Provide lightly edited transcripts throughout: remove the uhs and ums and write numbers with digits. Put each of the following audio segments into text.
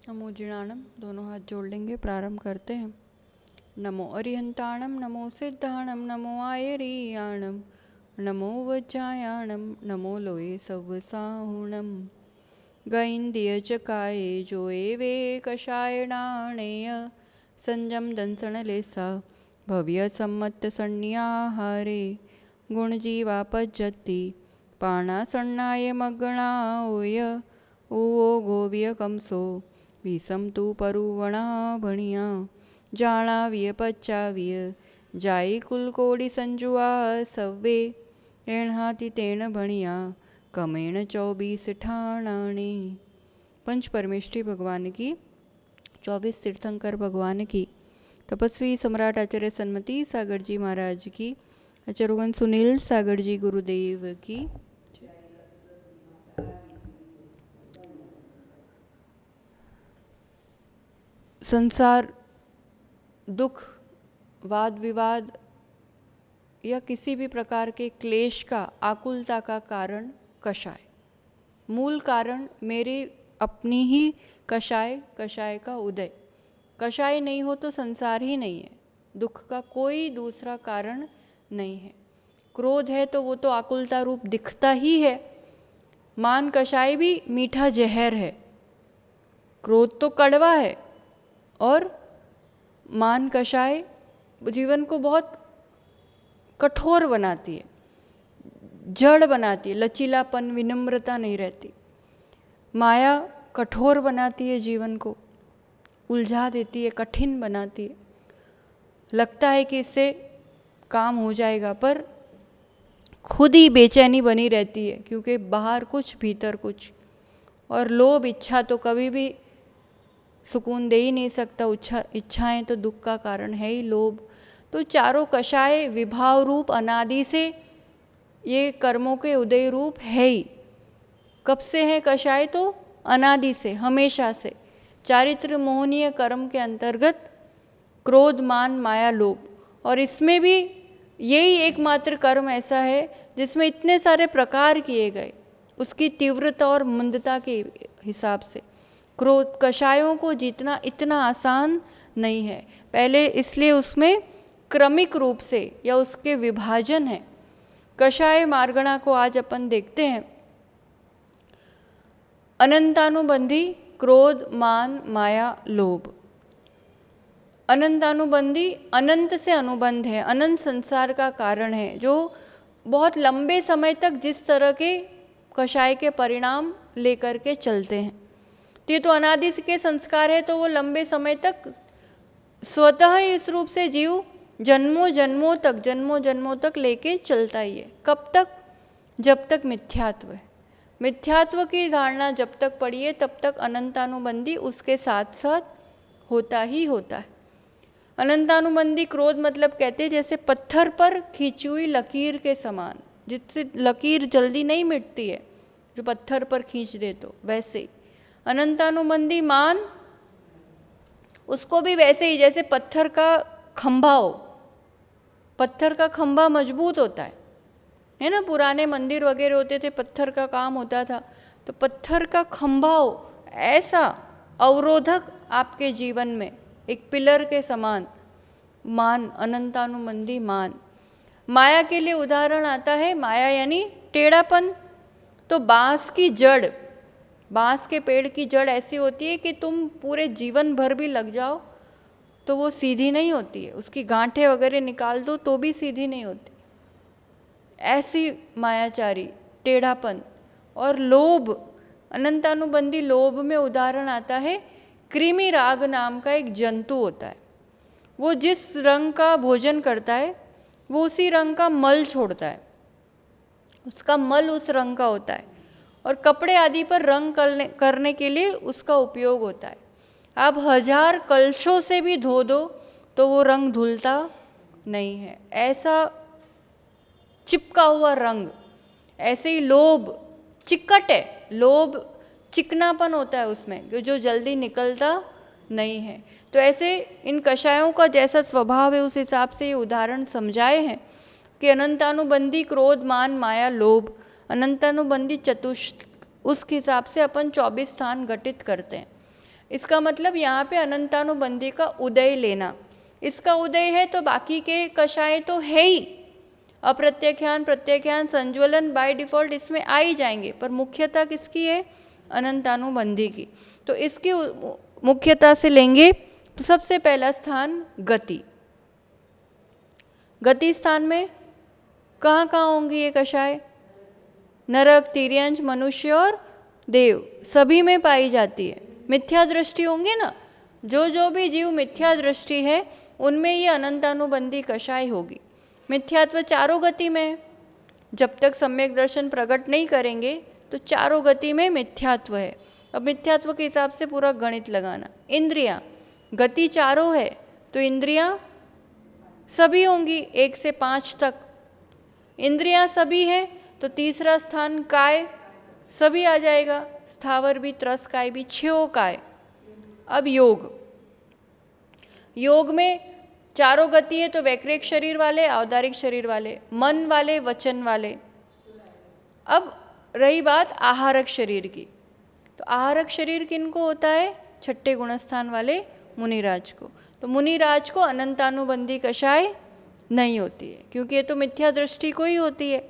नमो जिणाणम, दोनों हाथ जोड़ लेंगे, प्रारंभ करते हैं। नमो अरिहंताणम, नमो सिद्धाणम, नमो आयरियाणम, नमो वज्रायाणम, नमो लोये सव्वसाहुणम। गैंदिय चकाये जोए वे कषायणाणेय संजम दंसण लेसा भव्य सम्मत सन्याहारे गुणजीवा पज्जति पाणासन्नाय मग्गणाओय ऊओ गोव्य कंसो विषम तु परुवणा भणिया जाणाव्य पच्चाव्य जाई कुलकोड़ी संजुआ सव्वे एणहाति तेण भणिया कमेण 24 ठाणाने। पंच परमेष्ठी भगवान की, 24 तीर्थंकर भगवान की, तपस्वी सम्राट आचार्य सन्मति सागर जी महाराज की, आचार्यगण सुनील सागर जी गुरुदेव की। संसार, दुख, वाद विवाद या किसी भी प्रकार के क्लेश का, आकुलता का कारण कषाय, मूल कारण मेरी अपनी ही कषाय का उदय। कषाय नहीं हो तो संसार ही नहीं है, दुख का कोई दूसरा कारण नहीं है। क्रोध है तो वो तो आकुलता रूप दिखता ही है। मान कषाय भी मीठा जहर है, क्रोध तो कड़वा है, और मान कषाय जीवन को बहुत कठोर बनाती है, जड़ बनाती है, लचीलापन विनम्रता नहीं रहती। माया कठोर बनाती है, जीवन को उलझा देती है, कठिन बनाती है। लगता है कि इससे काम हो जाएगा, पर खुद ही बेचैनी बनी रहती है, क्योंकि बाहर कुछ भीतर कुछ। और लोभ, इच्छा तो कभी भी सुकून दे ही नहीं सकता। इच्छाएं तो दुख का कारण है ही। लोभ तो चारों कषाय विभाव रूप अनादि से ये कर्मों के उदय रूप है ही। कब से है कषाय? तो अनादि से, हमेशा से। चारित्र मोहनीय कर्म के अंतर्गत क्रोध, मान, माया, लोभ। और इसमें भी यही एकमात्र कर्म ऐसा है जिसमें इतने सारे प्रकार किए गए, उसकी तीव्रता और मंदता के हिसाब से। क्रोध, कषायों को जीतना इतना आसान नहीं है। पहले इसलिए उसमें क्रमिक रूप से या उसके विभाजन है। कषाय मार्गणा को आज अपन देखते हैं। अनंतानुबंधी क्रोध, मान, माया, लोभ। अनंतानुबंधी, अनंत से अनुबंध है, अनंत संसार का कारण है, जो बहुत लंबे समय तक जिस तरह के कषाय के परिणाम लेकर के चलते हैं। ये तो अनादि के संस्कार है, तो वो लंबे समय तक स्वतः इस रूप से जीव जन्मों जन्मों तक लेके चलता ही है। कब तक? जब तक मिथ्यात्व है। मिथ्यात्व की धारणा जब तक पड़ी है, तब तक अनंतानुबंधी उसके साथ साथ होता ही होता है। अनंतानुबंधी क्रोध मतलब कहते हैं जैसे पत्थर पर खींची हुई लकीर के समान, जिससे लकीर जल्दी नहीं मिटती है, जो पत्थर पर खींच दे तो वैसे ही। अनंतानुबंधी मान, उसको भी वैसे ही जैसे पत्थर का खंभा हो। पत्थर का खंभा मजबूत होता है ना। पुराने मंदिर वगैरह होते थे, पत्थर का काम होता था, तो पत्थर का खंभा हो, ऐसा अवरोधक आपके जीवन में एक पिलर के समान मान, अनंतानुबंधी मान। माया के लिए उदाहरण आता है, माया यानी टेढ़ापन। तो बांस की जड़, बांस के पेड़ की जड़ ऐसी होती है कि तुम पूरे जीवन भर भी लग जाओ तो वो सीधी नहीं होती है, उसकी गांठें वगैरह निकाल दो तो भी सीधी नहीं होती। ऐसी मायाचारी, टेढ़ापन। और लोभ, अनंतानुबंधी लोभ में उदाहरण आता है, कृमि राग नाम का एक जंतु होता है। वो जिस रंग का भोजन करता है वो उसी रंग का मल छोड़ता है, उसका मल उस रंग का होता है, और कपड़े आदि पर रंग करने के लिए उसका उपयोग होता है। आप 1000 कलशों से भी धो दो तो वो रंग धुलता नहीं है, ऐसा चिपका हुआ रंग। ऐसे ही लोभ चिकट है, लोभ चिकनापन होता है उसमें, जो जल्दी निकलता नहीं है। तो ऐसे इन कषायों का जैसा स्वभाव है उस हिसाब से ये उदाहरण समझाए हैं कि अनंतानुबंधी क्रोध, मान, माया, लोभ। अनंतानुबंधी चतुष्ट, उस हिसाब से अपन 24 स्थान घटित करते हैं। इसका मतलब यहाँ पे अनंतानुबंधी का उदय लेना। इसका उदय है तो बाकी के कषाय तो है ही, अप्रत्याख्यान, प्रत्याख्यान, संज्वलन बाय डिफॉल्ट इसमें आ ही जाएंगे, पर मुख्यता किसकी है? अनंतानुबंधी की। तो इसकी मुख्यता से लेंगे तो सबसे पहला स्थान गति। गति स्थान में कहाँ कहाँ होंगी ये कषाय? नरक, तिर्यंच, मनुष्य और देव सभी में पाई जाती है। मिथ्या दृष्टि होंगे ना, जो भी जीव मिथ्या दृष्टि है उनमें ये अनंतानुबंधी कषाय होगी। मिथ्यात्व चारों गति में है, जब तक सम्यक दर्शन प्रकट नहीं करेंगे तो चारों गति में मिथ्यात्व है। अब मिथ्यात्व के हिसाब से पूरा गणित लगाना। इंद्रियां, गति चारों है तो इंद्रियां सभी होंगी 1 से 5 तक। इंद्रियां सभी है तो तीसरा स्थान काय सभी आ जाएगा, स्थावर भी, त्रस काय भी, 6 काय। अब योग, योग में चारों गति है तो वैक्रिक शरीर वाले, औदारिक शरीर वाले, मन वाले, वचन वाले। अब रही बात आहारक शरीर की, तो आहारक शरीर किनको होता है? छठे गुणस्थान वाले मुनिराज को। तो मुनिराज को अनंतानुबंधी कषाय नहीं होती है, क्योंकि ये तो मिथ्या दृष्टि को ही होती है।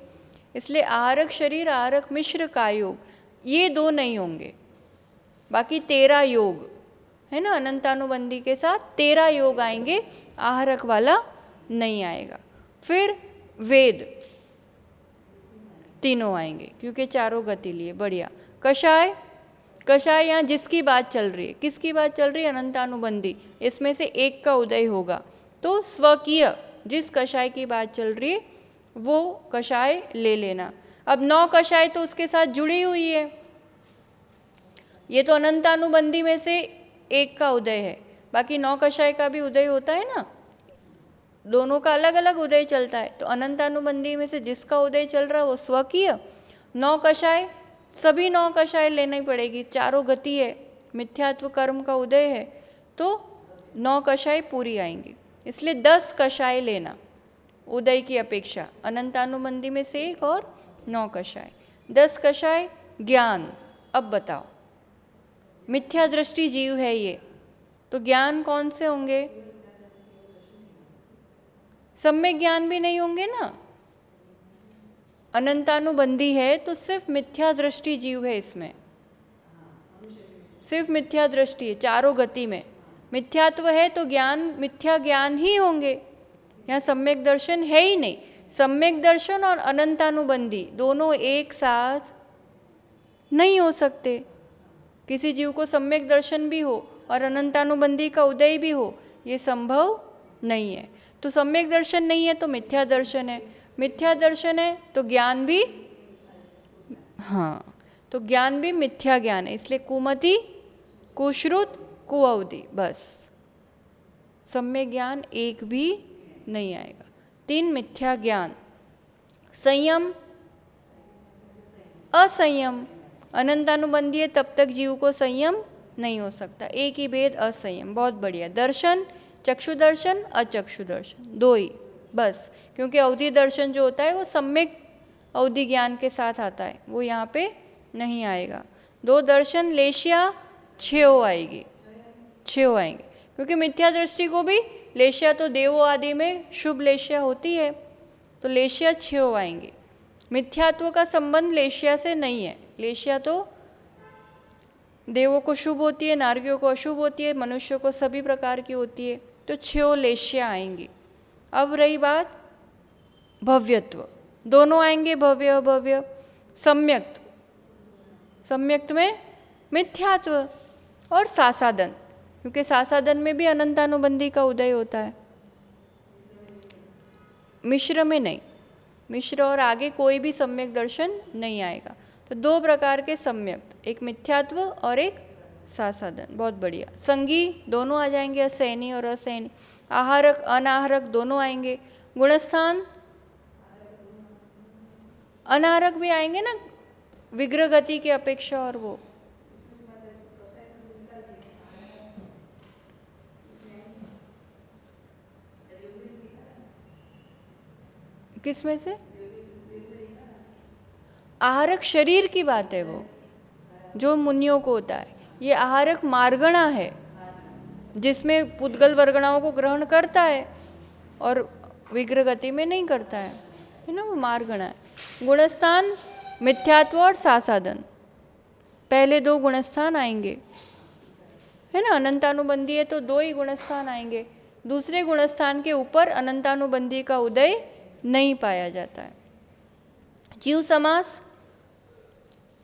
इसलिए आहारक शरीर, आहारक मिश्र का योग, ये 2 नहीं होंगे। बाकी 13 योग है ना, अनंतानुबंधी के साथ 13 योग आएंगे, आहारक वाला नहीं आएगा। फिर वेद तीनों आएंगे क्योंकि चारों गति लिए। बढ़िया। कषाय, कषाय यहाँ जिसकी बात चल रही है, किसकी बात चल रही है? अनंतानुबंधी, इसमें से एक का उदय होगा तो स्वकीय जिस कषाय की बात चल रही है वो कषाय ले लेना। अब 9 कषाय तो उसके साथ जुड़ी हुई है, ये तो अनंतानुबंधी में से एक का उदय है, बाकी 9 कषाय का भी उदय होता है ना, दोनों का अलग अलग उदय चलता है। तो अनंतानुबंधी में से जिसका उदय चल रहा है वो स्वकीय। 9 कषाय, सभी 9 कषाय लेनी पड़ेगी, चारों गति है, मिथ्यात्व कर्म का उदय है तो 9 कषाय पूरी आएंगी। इसलिए 10 कषाय लेना उदय की अपेक्षा, अनंतानुबंधी में से एक और 9 कषाय। 10 कषाय ज्ञान। अब बताओ, मिथ्या दृष्टि जीव है ये, तो ज्ञान कौन से होंगे? सम्यक ज्ञान भी नहीं होंगे ना, अनंतानुबंधी है तो सिर्फ मिथ्या दृष्टि जीव है, इसमें सिर्फ मिथ्या दृष्टि है। चारों गति में मिथ्यात्व है तो ज्ञान, मिथ्या ज्ञान ही होंगे, यहाँ सम्यक दर्शन है ही नहीं। सम्यक दर्शन और अनंतानुबंधी दोनों एक साथ नहीं हो सकते। किसी जीव को सम्यक दर्शन भी हो और अनंतानुबंधी का उदय भी हो, ये संभव नहीं है। तो सम्यक दर्शन नहीं है तो मिथ्या दर्शन है, मिथ्या दर्शन है तो ज्ञान भी, हाँ, तो ज्ञान भी मिथ्या ज्ञान है। इसलिए कुमति, कुश्रुत, कुअवधि, बस सम्यक ज्ञान एक भी नहीं आएगा। 3 मिथ्या ज्ञान। संयम, असंयम, अनंतानुबंधी है तब तक जीव को संयम नहीं हो सकता, एक ही भेद असंयम। बहुत बढ़िया। दर्शन, चक्षु दर्शन, अचक्षु दर्शन, 2 ही बस, क्योंकि अवधि दर्शन जो होता है वो सम्यक अवधि ज्ञान के साथ आता है, वो यहाँ पे नहीं आएगा। 2 दर्शन, लेशिया 6 आएगी, 6 आएंगे, क्योंकि मिथ्या दृष्टि को भी लेशिया तो देवों आदि में शुभ लेशिया होती है, तो लेशिया 6 आएंगे। मिथ्यात्व का संबंध लेशिया से नहीं है, लेशिया तो देवों को शुभ होती है, नारियों को अशुभ होती है, मनुष्यों को सभी प्रकार की होती है, तो 6 लेशिया आएंगी। अब रही बात भव्यत्व, दोनों आएंगे, भव्य अभव्य। सम्यक्त्व, सम्यक्त्व में मिथ्यात्व और सासादन, क्योंकि सासादन में भी अनंतानुबंधी का उदय होता है, मिश्र में नहीं, मिश्र और आगे कोई भी सम्यक दर्शन नहीं आएगा। तो 2 प्रकार के सम्यक, एक मिथ्यात्व और एक सासादन। बहुत बढ़िया। संगी दोनों आ जाएंगे, असैनी और असैनी। आहारक, अनाहारक दोनों आएंगे। गुणस्थान, अनाहारक भी आएंगे ना, विग्रह गति की अपेक्षा, और वो किस में से? आहारक शरीर की बात है, वो जो मुनियों को होता है। ये आहारक मार्गणा है जिसमें पुद्गल वर्गणाओं को ग्रहण करता है और विग्रह गति में नहीं करता है ना, वो मार्गणा है। गुणस्थान मिथ्यात्व और सासाधन, पहले दो गुणस्थान आएंगे, है ना। अनंतानुबंधी है तो दो ही गुणस्थान आएंगे, दूसरे गुणस्थान के ऊपर अनंतानुबंधी का उदय नहीं पाया जाता है। जीव समास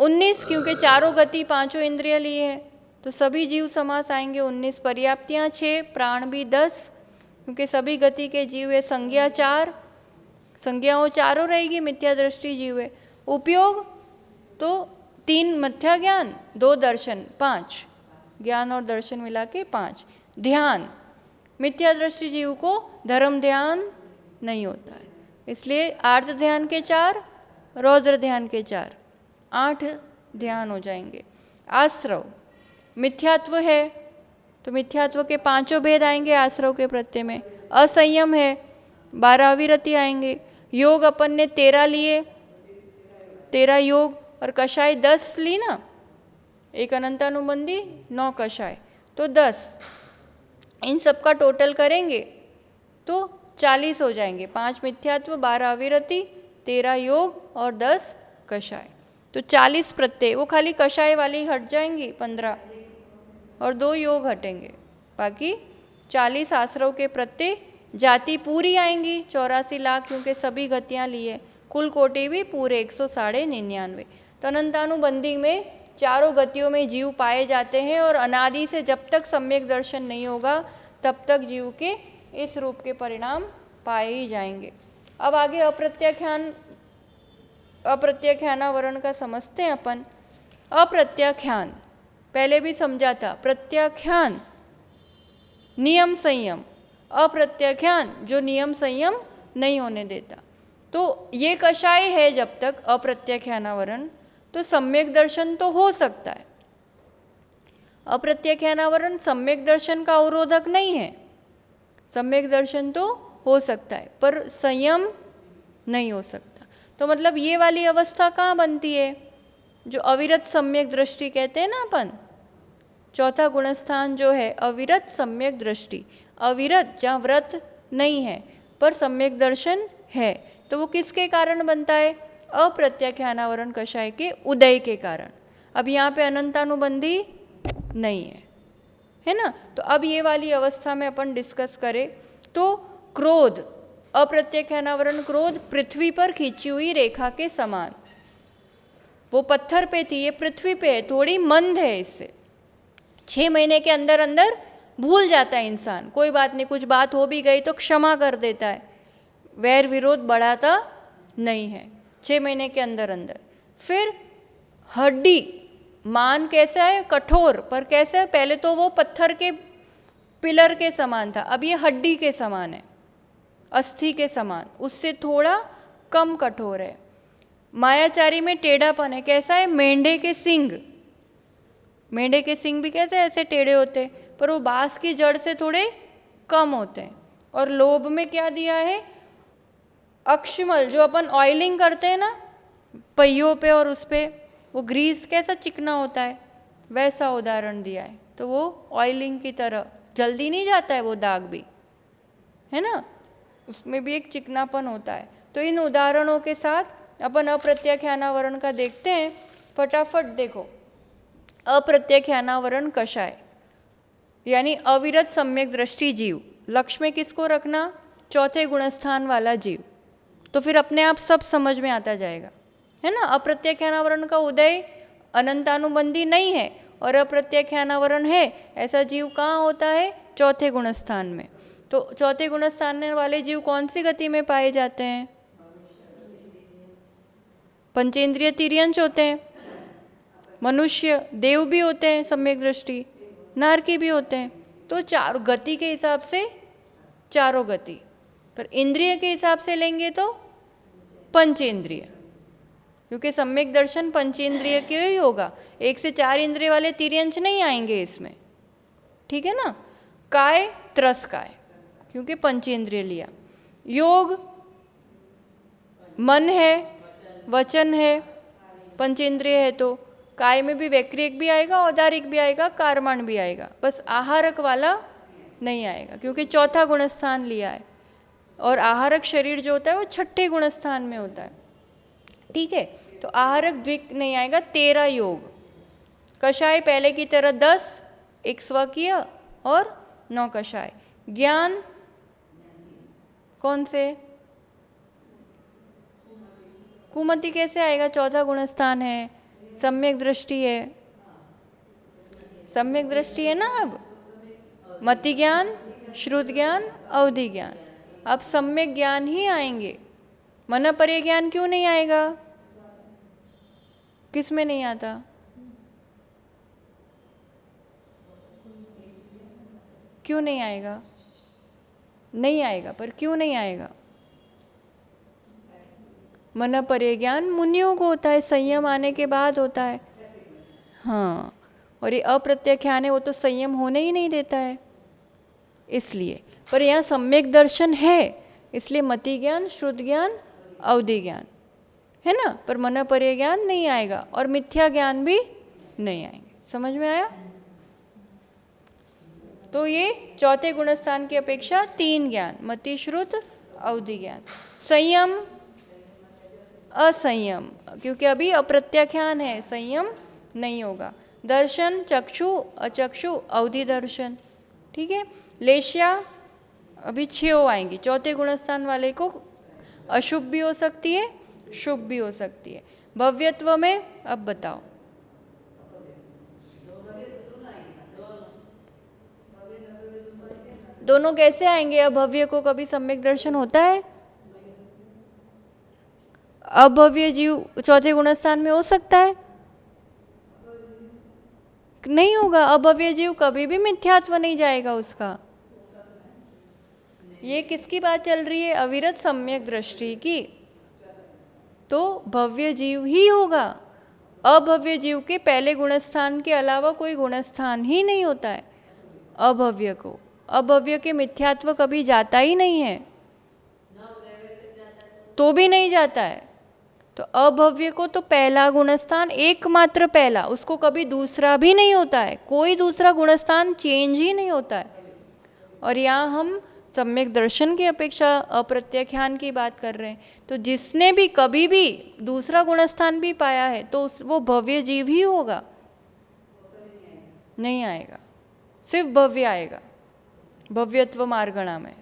19, क्योंकि चारों गति पांचों इंद्रिय लिए हैं तो सभी जीव समास आएंगे 19। पर्याप्तियाँ 6, प्राण भी 10, क्योंकि सभी गति के जीव है। संज्ञा 4, संज्ञाओं चारों रहेगी, मिथ्या दृष्टि जीव है। उपयोग तो 3 मिथ्या ज्ञान, 2 दर्शन, 5 ज्ञान और दर्शन मिला के 5। ध्यान, मिथ्या दृष्टि जीव को धर्म ध्यान नहीं होता है, इसलिए आर्त ध्यान के 4, रौद्र ध्यान के 4, 8 ध्यान हो जाएंगे। आश्रव मिथ्यात्व है तो मिथ्यात्व के 5 भेद आएंगे आश्रव के प्रत्यय में। असंयम है 12 अविरति आएंगे। योग अपन ने 13 लिए, 13 योग, और कषाय 10 ली ना, एक अनंतानुबंधी 9 कषाय, तो 10। इन सब का टोटल करेंगे तो 40 हो जाएंगे। 5 मिथ्यात्व, 12 अविरति, 13 योग और 10 कषाय, तो 40 प्रत्यय। वो खाली कषाय वाली हट जाएंगी 15 और 2 योग हटेंगे, बाकी 40 आश्रव के प्रत्यय। जाति पूरी आएंगी 84 लाख, क्योंकि सभी गतियाँ लिए। कुल कोटि भी पूरे 199। तो अनंतानुबंधी में चारों गतियों में जीव पाए जाते हैं और अनादि से जब तक सम्यक दर्शन नहीं होगा तब तक जीव के इस रूप के परिणाम पाए ही जाएंगे। अब आगे अप्रत्याख्यान, अप्रत्याख्यानावरण का समझते हैं अपन। अप्रत्याख्यान पहले भी समझा था। प्रत्याख्यान नियम संयम, अप्रत्याख्यान जो नियम संयम नहीं होने देता। तो ये कषाय है जब तक अप्रत्याख्यानावरण, तो सम्यक दर्शन तो हो सकता है। अप्रत्याख्यानावरण सम्यक दर्शन का अवरोधक नहीं है, सम्यक दर्शन तो हो सकता है पर संयम नहीं हो सकता। तो मतलब ये वाली अवस्था कहाँ बनती है, जो अविरत सम्यक दृष्टि कहते हैं ना अपन। चौथा गुणस्थान जो है अविरत सम्यक दृष्टि, अविरत जहाँ व्रत नहीं है पर सम्यक दर्शन है, तो वो किसके कारण बनता है? अप्रत्याख्यानावरण कषाय के उदय के कारण। अब यहाँ पे अनंतानुबंधी नहीं है ना। तो अब ये वाली अवस्था में अपन डिस्कस करें तो क्रोध, अप्रत्याख्यानावरण क्रोध पृथ्वी पर खींची हुई रेखा के समान। वो पत्थर पे थी, ये पृथ्वी पे है, थोड़ी मंद है। इससे 6 महीने के अंदर अंदर भूल जाता है इंसान, कोई बात नहीं, कुछ बात हो भी गई तो क्षमा कर देता है, वैर विरोध बढ़ाता नहीं है 6 महीने के अंदर अंदर। फिर हड्डी, मान कैसा है? कठोर, पर कैसा है? पहले तो वो पत्थर के पिलर के समान था, अब ये हड्डी के समान है, अस्थि के समान, उससे थोड़ा कम कठोर है। मायाचारी में टेढ़ापन है, कैसा है? मेंढे के सींग, मेंढे के सींग भी कैसे ऐसे टेढ़े होते हैं, पर वो बांस की जड़ से थोड़े कम होते हैं। और लोभ में क्या दिया है? अक्षिमल, जो अपन ऑयलिंग करते हैं ना पहियों पे और उस पे, वो ग्रीस कैसा चिकना होता है, वैसा उदाहरण दिया है। तो वो ऑयलिंग की तरह जल्दी नहीं जाता है वो दाग भी, है ना, उसमें भी एक चिकनापन होता है। तो इन उदाहरणों के साथ अपन अप्रत्याख्यानावरण का देखते हैं। फटाफट देखो, अप्रत्याख्यानावरण कषाय यानी अविरत सम्यक दृष्टि जीव। लक्ष्य में किसको रखना? चौथे गुणस्थान वाला जीव। तो फिर अपने आप सब समझ में आता जाएगा, है ना। अप्रत्याख्यानावरण का उदय अनंतानुबंधी नहीं है और अप्रत्याख्यानावरण है, ऐसा जीव कहाँ होता है? चौथे गुणस्थान में। तो चौथे गुणस्थान वाले जीव कौन सी गति में पाए जाते हैं? पंचेंद्रिय तिर्यंश होते हैं, मनुष्य, देव भी होते हैं सम्यक दृष्टि, नारकी भी होते हैं। तो चारों गति के हिसाब से चारों गति, पर इंद्रिय के हिसाब से लेंगे तो पंचेंद्रिय, क्योंकि सम्यक दर्शन पंचेंद्रिय के ही होगा। 1 से 4 इंद्रिय वाले तिर्यंश नहीं आएंगे इसमें, ठीक है ना। काय, त्रस्काय, क्योंकि पंचेंद्रिय लिया। योग मन है, वचन है, पंचेंद्रिय है तो काय में भी वैक्रियक भी आएगा, औदारिक भी आएगा, कारमाण भी आएगा, बस आहारक वाला नहीं आएगा क्योंकि चौथा गुणस्थान लिया है और आहारक शरीर जो होता है वो छठे गुणस्थान में होता है। ठीक है, तो आहारक द्विक नहीं आएगा। 13 योग, कषाय पहले की तरह 10, एक स्वकीय और 9 कषाय। ज्ञान कौन से? कुमति कैसे आएगा? चौथा गुणस्थान है, सम्यक दृष्टि है, सम्यक दृष्टि है ना। अब मति ज्ञान, श्रुत ज्ञान, अवधि ज्ञान, अब सम्यक ज्ञान ही आएंगे। मन पर्य ज्ञान क्यों नहीं आएगा? किस में नहीं आता? क्यों नहीं आएगा? नहीं आएगा, पर क्यों नहीं आएगा? मन पर्य ज्ञान मुनियों को होता है, संयम आने के बाद होता है। हाँ, और ये अप्रत्याख्यान है, वो तो संयम होने ही नहीं देता है इसलिए। पर यहाँ सम्यक दर्शन है इसलिए मति ज्ञान, श्रुत ज्ञान, अवधि ज्ञान है ना, पर मन पर्य ज्ञान नहीं आएगा और मिथ्या ज्ञान भी नहीं आएंगे। समझ में आया? तो ये चौथे गुणस्थान की अपेक्षा 3 ज्ञान, मति, श्रुत, अवधि ज्ञान। संयम, असंयम, क्योंकि अभी अप्रत्याख्यान है, संयम नहीं होगा। दर्शन, चक्षु, अचक्षु, अवधि दर्शन। ठीक है, लेश्या अभी 6 आएंगी। चौथे गुणस्थान वाले को अशुभ भी हो सकती है, शुभ भी हो सकती है। भव्यत्व में अब बताओ, दोनों कैसे आएंगे? अभव्य को कभी सम्यक दर्शन होता है? अभव्य जीव चौथे गुणस्थान में हो सकता है? नहीं होगा। अभव्य जीव कभी भी मिथ्यात्व नहीं जाएगा उसका। ये किसकी बात चल रही है? अविरत सम्यक दृष्टि की। तो भव्य जीव ही होगा। अभव्य जीव के पहले गुणस्थान के अलावा कोई गुणस्थान ही नहीं होता है अभव्य को। अभव्य के मिथ्यात्व कभी जाता ही नहीं है, तो भी नहीं जाता है। तो अभव्य को तो पहला गुणस्थान एकमात्र पहला, उसको कभी दूसरा भी नहीं होता है, कोई दूसरा गुणस्थान चेंज ही नहीं होता है। और यहाँ हम सम्यक दर्शन की अपेक्षा अप्रत्याख्यान की बात कर रहे हैं। तो जिसने भी कभी भी दूसरा गुणस्थान भी पाया है तो वो भव्य जीव ही होगा, नहीं आएगा, सिर्फ भव्य आएगा। भव्यत्व मार्गणा में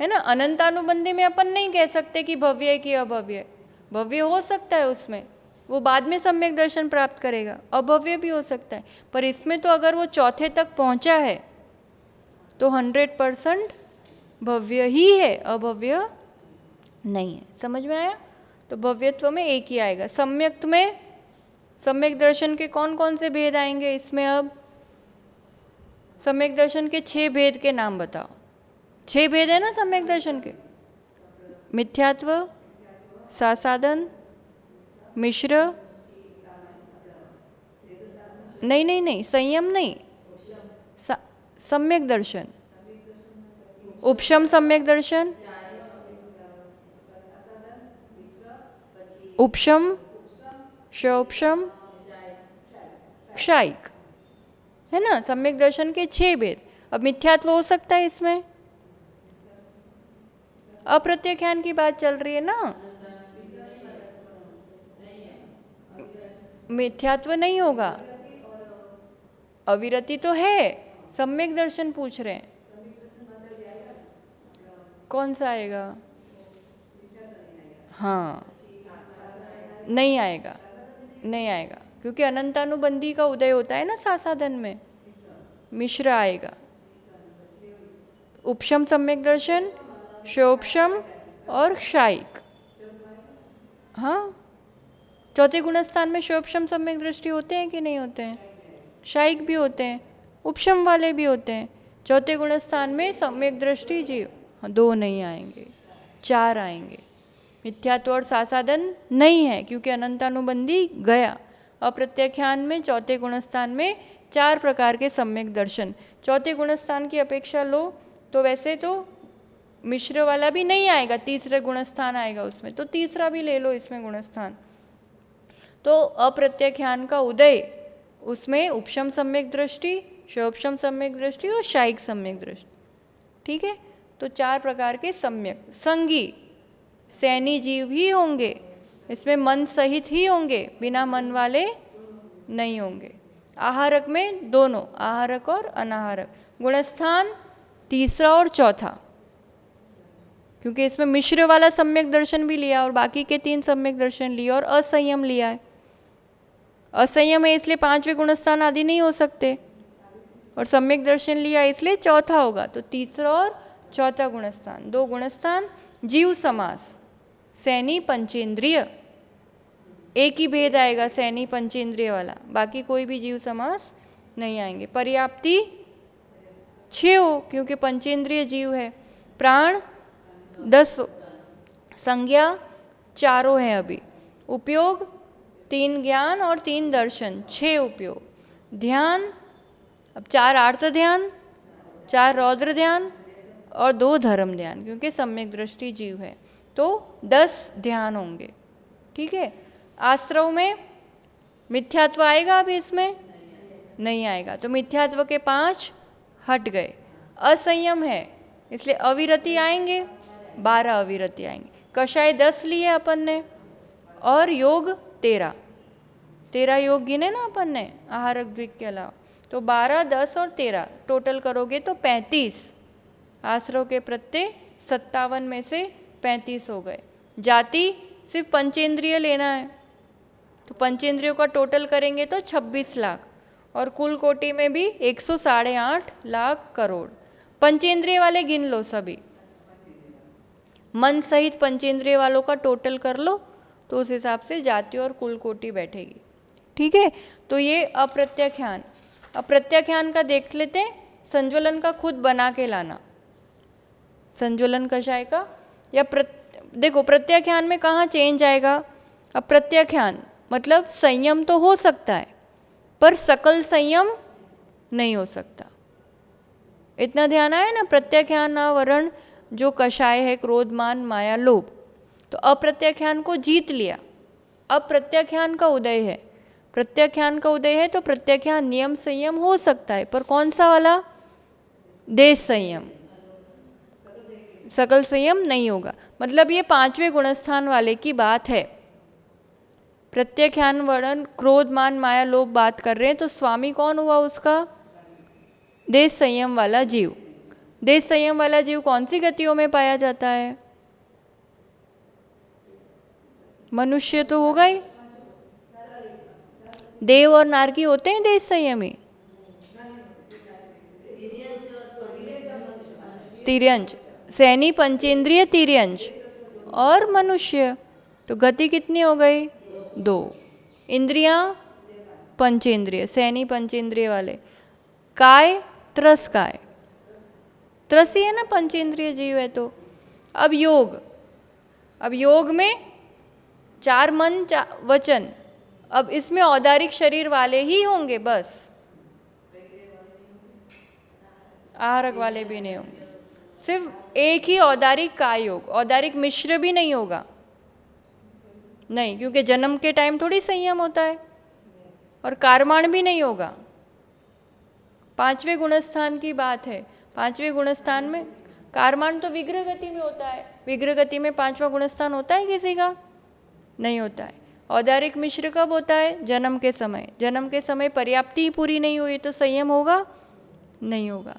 है ना। अनंतानुबंधी में अपन नहीं कह सकते कि भव्य है कि अभव्य है। भव्य हो सकता है, उसमें वो बाद में सम्यक दर्शन प्राप्त करेगा, अभव्य भी हो सकता है। पर इसमें तो अगर वो चौथे तक पहुंचा है तो 100% भव्य ही है, अभव्य नहीं है। समझ में आया? तो भव्यत्व में एक ही आएगा। सम्यक में सम्यक दर्शन के कौन कौन से भेद आएंगे इसमें? अब सम्यक दर्शन के 6 भेद के नाम बताओ। 6 भेद है ना सम्यक दर्शन के? मिथ्यात्व, सासाधन, मिश्र, नहीं, संयम नहीं, सम्यक दर्शन, उपशम सम्यक दर्शन, उपशम, शोपशम, क्षायिक है ना। सम्यक दर्शन के 6 भेद। अब मिथ्यात्व हो सकता है इसमें? अप्रत्याख्यान की बात चल रही है ना। मिथ्यात्व नहीं होगा, अविरति तो है। सम्यक दर्शन पूछ रहे हैं, कौन सा आएगा? हाँ, नहीं आएगा, नहीं आएगा, क्योंकि अनंतानुबंधी का उदय होता है ना सासाधन में। मिश्र आएगा। उपशम सम्यक दर्शन, शोपशम और क्षायिक। हाँ, चौथे गुणस्थान में शोपशम सम्यक दृष्टि होते हैं कि नहीं होते हैं? क्षायिक भी होते हैं, उपशम वाले भी होते हैं। चौथे गुणस्थान में सम्यक दृष्टि जीव 2 नहीं आएंगे, 4 आएंगे। मिथ्यात्व और सासाधन नहीं है क्योंकि अनंतानुबंधी गया। अप्रत्याख्यान में चौथे गुणस्थान में 4 प्रकार के सम्यक दर्शन। चौथे गुणस्थान की अपेक्षा लो तो वैसे तो मिश्र वाला भी नहीं आएगा, तीसरे गुणस्थान आएगा उसमें, तो तीसरा भी ले लो इसमें गुणस्थान। तो अप्रत्याख्यान का उदय, उसमें उपशम सम्यक दृष्टि, शोपशम सम्यक दृष्टि और शायिक सम्यक दृष्टि। ठीक है, तो 4 प्रकार के सम्यक। संगी सैनी जीव ही होंगे, इसमें मन सहित ही होंगे, बिना मन वाले नहीं होंगे। आहारक में दोनों, आहारक और अनाहारक। गुणस्थान तीसरा और चौथा, क्योंकि इसमें मिश्र वाला सम्यक दर्शन भी लिया और बाकी के 3 सम्यक दर्शन लिए और असंयम लिया है। असंयम है इसलिए 5वें गुणस्थान आदि नहीं हो सकते, और सम्यक दर्शन लिया इसलिए चौथा होगा। तो तीसरा और चौथा गुणस्थान, 2 गुणस्थान। जीव समास सैनी पंचेंद्रिय, एक ही भेद आएगा सैनी पंचेंद्रिय वाला, बाकी कोई भी जीव समास नहीं आएंगे। पर्याप्ति 6 हो क्योंकि पंचेंद्रिय जीव है। प्राण 10, संज्ञा 4 है अभी। उपयोग 3 ज्ञान और 3 दर्शन, 6 उपयोग। ध्यान अब 4 आर्त ध्यान, 4 रौद्र ध्यान और 2 धर्म ध्यान, क्योंकि सम्यक दृष्टि जीव है तो 10 ध्यान होंगे। ठीक है, आश्रव में मिथ्यात्व आएगा अभी इसमें नहीं आएगा, तो मिथ्यात्व के 5 हट गए। असंयम है इसलिए अविरति आएंगे, 12 अविरति आएंगे। कषाय 10 लिए अपन ने और योग 13 योग गिने ना अपन ने आहारक द्विक के अलावा, तो 12, 10 और 13 टोटल करोगे तो 35। आश्रव के प्रत्यय 57 में से 35 हो गए। जाति सिर्फ पंचेंद्रिय लेना है, तो पंचेंद्रियों का टोटल करेंगे तो 26 लाख, और कुल कोटि में भी 108.5 लाख करोड़। पंचेंद्रिय वाले गिन लो सभी, मन सहित पंचेंद्रिय वालों का टोटल कर लो तो उस हिसाब से जाति और कुल कोटि बैठेगी। ठीक है, तो ये अप्रत्याख्यान। अप्रत्याख्यान का देख लेते हैं, संज्वलन का खुद बना के लाना। संज्वलन कषाय का या देखो प्रत्याख्यान में कहाँ चेंज आएगा। अब प्रत्याख्यान मतलब संयम तो हो सकता है पर सकल संयम नहीं हो सकता। इतना ध्यान आया ना। प्रत्याख्यान वर्ण जो कषाय है क्रोध मान माया लोभ, तो अप्रत्याख्यान को जीत लिया। अब प्रत्याख्यान का उदय है, प्रत्याख्यान का उदय है तो प्रत्याख्यान नियम संयम हो सकता है, पर कौन सा वाला? देश संयम, सकल संयम नहीं होगा। मतलब ये 5वें गुणस्थान वाले की बात है। प्रत्याख्यान वर्ण क्रोध मान माया लोभ बात कर रहे हैं, तो स्वामी कौन हुआ उसका? देश संयम वाला जीव। देश संयम वाला जीव कौन सी गतियों में पाया जाता है? मनुष्य तो होगा ही। देव और नारकी होते हैं देश संयमी। तिर्यंच सैनी पंचेंद्रिय तिर्यंच और मनुष्य, तो गति कितनी हो गई? 2। इंद्रियां पंचेंद्रिय, सैनी पंचेंद्रिय वाले। काय त्रसकाय, त्रसी है ना पंचेंद्रिय जीव है। तो अब योग, अब योग में 4 मन 4 वचन, अब इसमें औदारिक शरीर वाले ही होंगे बस, आहारक वाले भी नहीं होंगे। सिर्फ एक ही औदारिक काय योग, औदारिक मिश्र भी नहीं होगा नहीं, क्योंकि जन्म के टाइम थोड़ी संयम होता है। और कारमाण भी नहीं होगा। 5वें गुणस्थान की बात है। 5वें गुणस्थान में कारमाण तो विग्रह गति में होता है। विग्रह गति में 5वां गुणस्थान होता है किसी का? नहीं होता है। औदारिक मिश्र कब होता है? जन्म के समय। जन्म के समय पर्याप्ति पूरी नहीं हुई तो संयम होगा? नहीं होगा।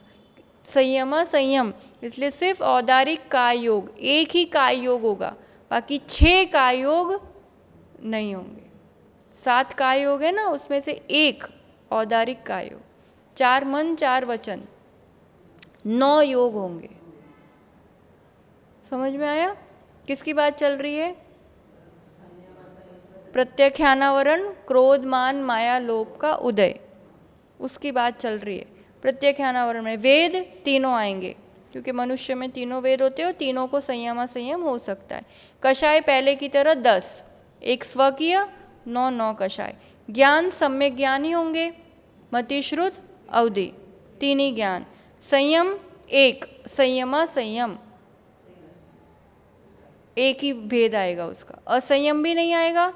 संयम संयम, इसलिए सिर्फ औदारिक काय योग, एक ही काय योग होगा, बाकी 6 काय योग नहीं होंगे। 7 काय योग है ना, उसमें से 1 औदारिक काय योग। 4 मन 4 वचन, 9 योग होंगे। समझ में आया किसकी बात चल रही है? प्रत्याख्यानावरण क्रोध मान माया लोभ का उदय, उसकी बात चल रही है। प्रत्याख्यानावरण में वेद तीनों आएंगे, क्योंकि मनुष्य में तीनों वेद होते हैं और तीनों को संयम असंयम हो सकता है। कषाय पहले की तरह 10, 1 स्वकीय 9 कषाय। ज्ञान सम्यक ज्ञान ही होंगे, मति श्रुत अवधि 3 ही ज्ञान। संयम 1, संयम संयम एक ही भेद आएगा उसका, असंयम भी नहीं आएगा,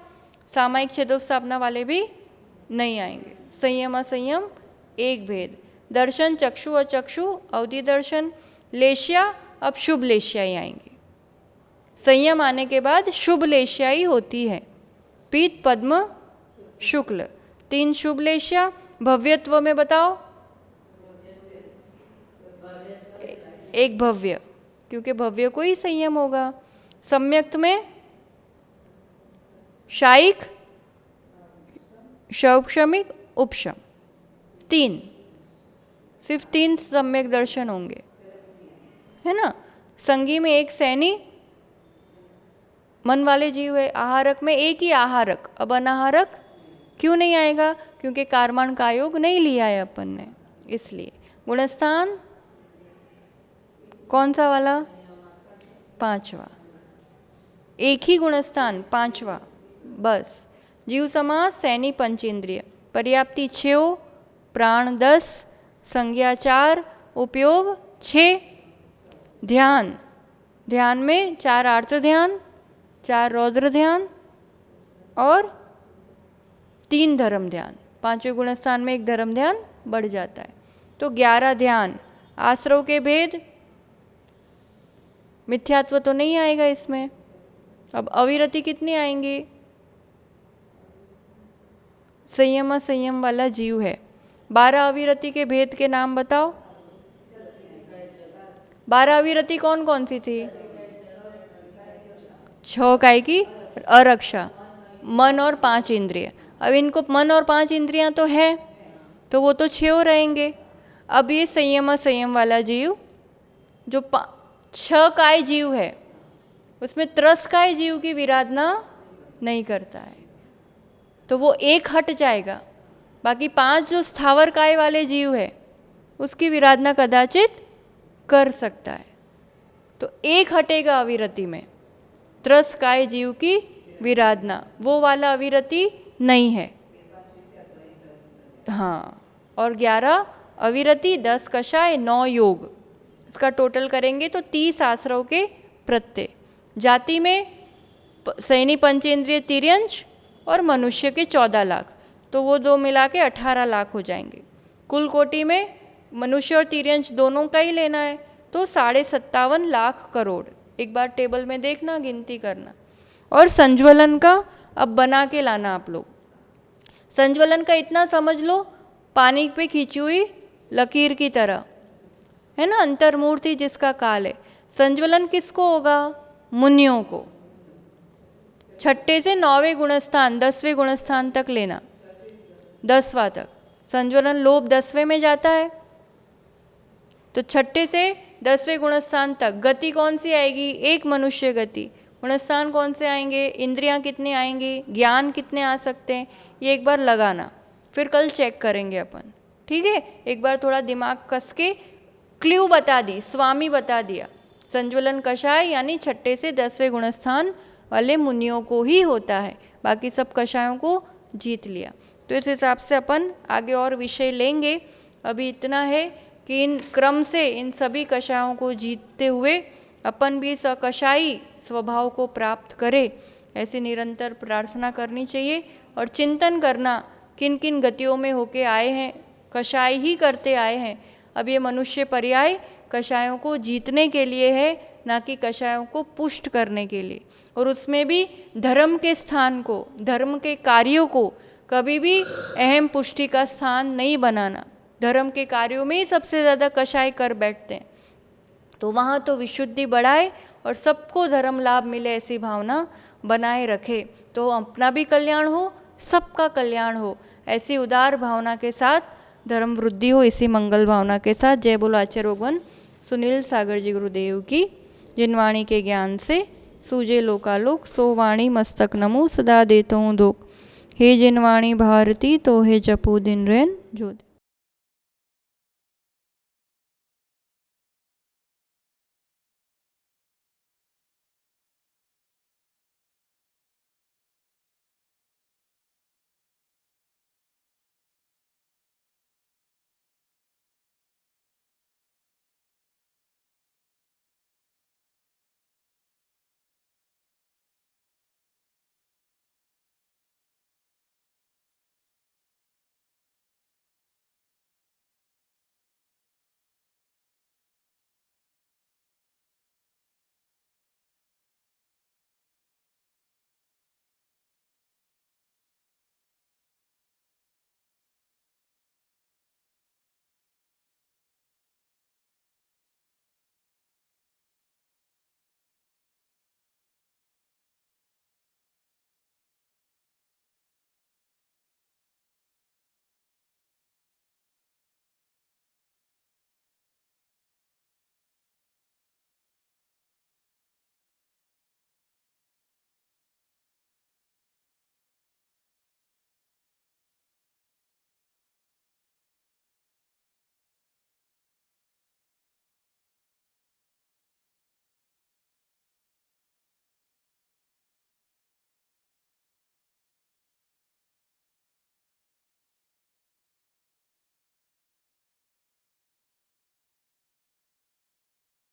सामायिक छेदोस्थापना वाले भी नहीं आएंगे। संयम असंयम एक भेद। दर्शन चक्षु अचक्षु अवधि दर्शन। लेश्या अब शुभ लेश्या ही आएंगे। संयम आने के बाद शुभ लेश्या ही होती है। पीत पद्म शुक्ल 3 शुभ लेश्या। भव्यत्व में बताओ, एक भव्य, क्योंकि भव्य को ही संयम होगा। सम्यक्त में शायिक शौक्षमिक उपशम 3, सिर्फ 3 सम्यक दर्शन होंगे, है ना। संगी में एक सैनी, मन वाले जीव है। आहारक में एक ही आहारक, अब अनाहारक क्यों नहीं आएगा? क्योंकि कार्माण का योग नहीं लिया है अपन ने, इसलिए। गुणस्थान कौन सा वाला? 5वां, एक ही गुणस्थान 5वां बस। जीव समास सैनी पंचेंद्रिय। पर्याप्ति 6, प्राण 10, संज्ञा 4, उपयोग 6। ध्यान, ध्यान में 4 आर्त ध्यान, 4 रौद्र ध्यान और 3 धर्म ध्यान। 5वें गुणस्थान में 1 धर्म ध्यान बढ़ जाता है, तो 11 ध्यान। आश्रव के भेद, मिथ्यात्व तो नहीं आएगा इसमें। अब अविरति कितनी आएंगी? संयम संयम वाला जीव है। 12 अविरति के भेद के नाम बताओ। 12 अविरति कौन कौन सी थी? 6 काय की अरक्षा, मन और 5 इंद्रिय। अब इनको मन और 5 इंद्रियां तो है, तो वो तो 6 रहेंगे। अब ये संयम संयम वाला जीव जो 6 काय जीव है, उसमें त्रस काय जीव की विराधना नहीं करता है, तो वो 1 हट जाएगा। बाकी 5 जो स्थावर काय वाले जीव है, उसकी विराधना कदाचित कर सकता है, तो 1 हटेगा अविरति में। त्रस काय जीव की विराधना, वो वाला अविरति नहीं है। हाँ, और 11 अविरति, 10 कषाय, 9 योग। इसका टोटल करेंगे तो 30 आश्रव के प्रत्यय। जाति में सैनी पंचेंद्रिय तिर्यंश और मनुष्य के 14 लाख, तो वो 2 मिला के 18 लाख हो जाएंगे। कुल कोटि में मनुष्य और तिर्यंश दोनों का ही लेना है, तो 57.5 लाख करोड़। एक बार टेबल में देखना, गिनती करना। और संज्वलन का अब बना के लाना आप लोग। संज्वलन का इतना समझ लो, पानी पे खींची हुई लकीर की तरह, है ना, अंतर्मूर्ति जिसका काल है। संज्वलन किसको होगा? मुनियों को। 6ठे से 9वें गुणस्थान, 10वें गुणस्थान तक लेना, 10वां तक। संज्वलन लोभ 10वें में जाता है, तो 6ठे से 10वें गुणस्थान तक गति कौन सी आएगी? एक मनुष्य गति। गुणस्थान कौन से आएंगे? इंद्रियां कितने आएंगी? ज्ञान कितने आ सकते हैं? ये एक बार लगाना, फिर कल चेक करेंगे अपन, ठीक है। एक बार थोड़ा दिमाग कस के क्ल्यू बता दी, स्वामी बता दिया। संज्वलन कषाय यानी 6ठे से 10वें गुणस्थान वाले मुनियों को ही होता है, बाकी सब कषायों को जीत लिया। तो इस हिसाब से अपन आगे और विषय लेंगे। अभी इतना है कि इन क्रम से इन सभी कषायों को जीतते हुए अपन भी सकषायी स्वभाव को प्राप्त करें, ऐसी निरंतर प्रार्थना करनी चाहिए। और चिंतन करना किन किन गतियों में होके आए हैं, कषाय ही करते आए हैं। अब ये मनुष्य पर्याय कषायों को जीतने के लिए है, ना कि कषायों को पुष्ट करने के लिए। और उसमें भी धर्म के स्थान को, धर्म के कार्यों को कभी भी अहम पुष्टि का स्थान नहीं बनाना। धर्म के कार्यों में ही सबसे ज़्यादा कषाय कर बैठते हैं, तो वहाँ तो विशुद्धि बढ़ाए और सबको धर्म लाभ मिले ऐसी भावना बनाए रखे, तो अपना भी कल्याण हो, सबका कल्याण हो। ऐसी उदार भावना के साथ धर्म वृद्धि हो, इसी मंगल भावना के साथ जय बोलो आचार्य भगवान सुनील सागर जी गुरुदेव की। जिन वाणी के ज्ञान से सूझे लोकालोक, सो वाणी मस्तक नमो सदा देतो हूँ दोक। हे जिन वाणी भारती तो हे जपो दिन रैन ज्योति।